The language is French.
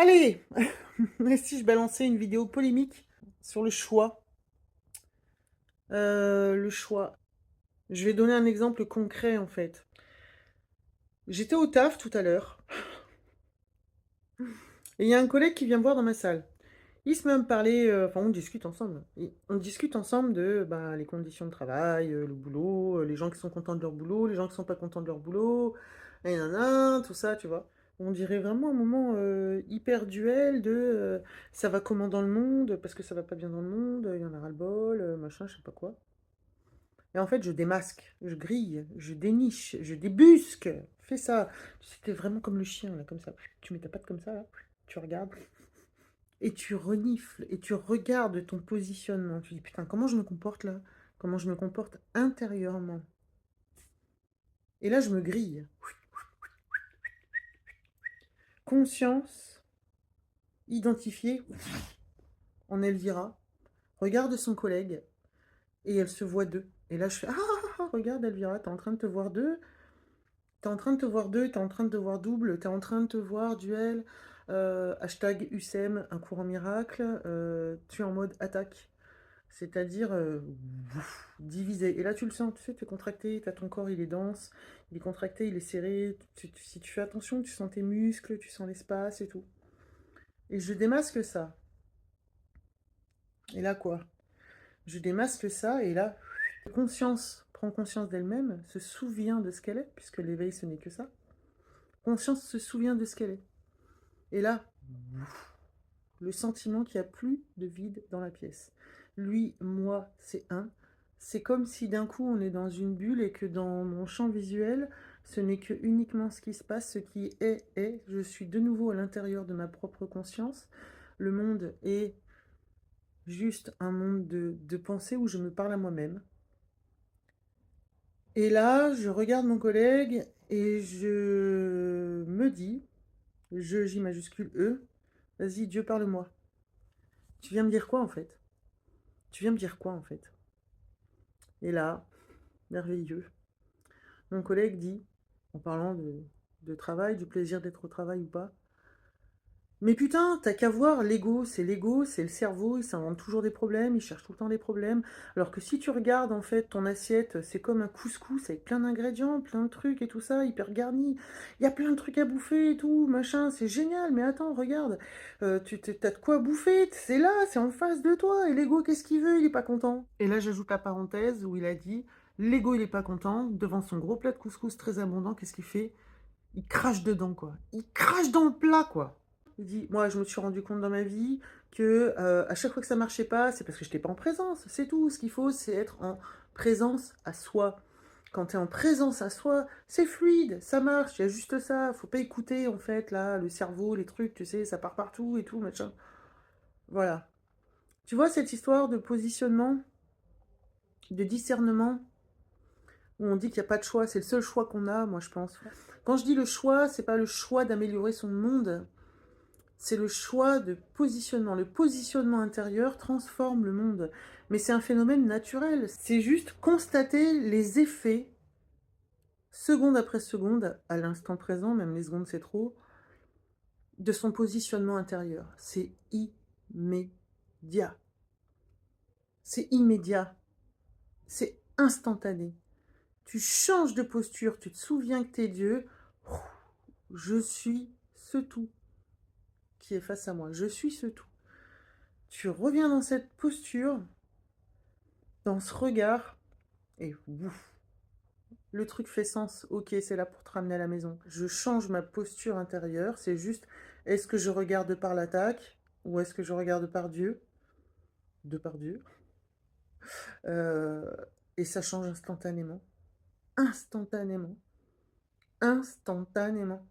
Allez, et si je balançais une vidéo polémique sur le choix? Le choix. Je vais donner un exemple concret en fait. J'étais au taf tout à l'heure et il y a un collègue qui vient me voir dans ma salle. Il se met à me parler, enfin on discute ensemble. On discute ensemble de bah, les conditions de travail, le boulot, les gens qui sont contents de leur boulot, les gens qui sont pas contents de leur boulot, et nanana, tout ça, tu vois. On dirait vraiment un moment hyper duel de ça va comment dans le monde, parce que ça va pas bien dans le monde, il y en a ras-le-bol, machin, je sais pas quoi. Et en fait, je démasque, je grille, je déniche, je débusque. Fais ça. C'était vraiment comme le chien, là, comme ça. Tu mets ta patte comme ça, là. Tu regardes. Et tu renifles, et tu regardes ton positionnement. Tu dis, putain, comment je me comporte là? Comment je me comporte intérieurement? Et là, je me grille. Conscience, identifiée en Elvira, regarde son collègue, et elle se voit deux. Et là, je fais, regarde Elvira, t'es en train de te voir deux. T'es en train de te voir deux, t'es en train de te voir double, t'es en train de te voir duel, hashtag USEM, un courant miracle, tu es en mode attaque, c'est-à-dire divisé. Et là tu le sens, tu sais, tu es contracté, t'as ton corps, il est dense, il est contracté, il est serré, si tu fais attention, tu sens tes muscles, tu sens l'espace et tout. Et je démasque ça. Et là quoi? Je démasque ça et là, conscience prend conscience d'elle-même, se souvient de ce qu'elle est, puisque l'éveil ce n'est que ça. Conscience se souvient de ce qu'elle est. Et là, le sentiment qu'il n'y a plus de vide dans la pièce. Lui, moi, c'est un. C'est comme si d'un coup on est dans une bulle et que dans mon champ visuel, ce n'est que uniquement ce qui se passe, ce qui est, est. Je suis de nouveau à l'intérieur de ma propre conscience. Le monde est juste un monde de pensée où je me parle à moi-même. Et là, je regarde mon collègue et je me dis, je J majuscule E, vas-y, Dieu, parle-moi. Tu viens me dire quoi en fait? Tu viens me dire quoi en fait? Et là, merveilleux, mon collègue dit, en parlant de travail, du plaisir d'être au travail ou pas, mais putain, t'as qu'à voir l'ego, c'est le cerveau, il s'invente toujours des problèmes, il cherche tout le temps des problèmes, alors que si tu regardes en fait ton assiette, c'est comme un couscous avec plein d'ingrédients, plein de trucs et tout ça, hyper garni, il y a plein de trucs à bouffer et tout, machin, c'est génial, mais attends, regarde, t'as de quoi bouffer, c'est là, c'est en face de toi, et l'ego, qu'est-ce qu'il veut, il est pas content. Et là, j'ajoute la parenthèse où il a dit, l'ego, il est pas content, devant son gros plat de couscous très abondant, qu'est-ce qu'il fait? Il crache dedans, quoi. Il crache dans le plat, quoi. Il dit, moi, je me suis rendu compte dans ma vie que à chaque fois que ça marchait pas, c'est parce que je n'étais pas en présence. C'est tout. Ce qu'il faut, c'est être en présence à soi. Quand tu es en présence à soi, c'est fluide, ça marche, il y a juste ça. Faut pas écouter, en fait, là, le cerveau, les trucs, tu sais, ça part partout et tout, machin. Voilà. Tu vois cette histoire de positionnement, de discernement, où on dit qu'il n'y a pas de choix, c'est le seul choix qu'on a, moi, je pense. Quand je dis le choix, c'est pas le choix d'améliorer son monde, c'est le choix de positionnement. Le positionnement intérieur transforme le monde. Mais c'est un phénomène naturel. C'est juste constater les effets, seconde après seconde, à l'instant présent, même les secondes c'est trop, de son positionnement intérieur. C'est immédiat. C'est immédiat. C'est instantané. Tu changes de posture, tu te souviens que t'es Dieu. Je suis ce tout qui est face à moi. Je suis ce tout. Tu reviens dans cette posture, dans ce regard, et ouf, le truc fait sens. Ok, c'est là pour te ramener à la maison. Je change ma posture intérieure. C'est juste, est-ce que je regarde par l'attaque ou est-ce que je regarde par Dieu? De par Dieu. Euh, et ça change instantanément. Instantanément. Instantanément.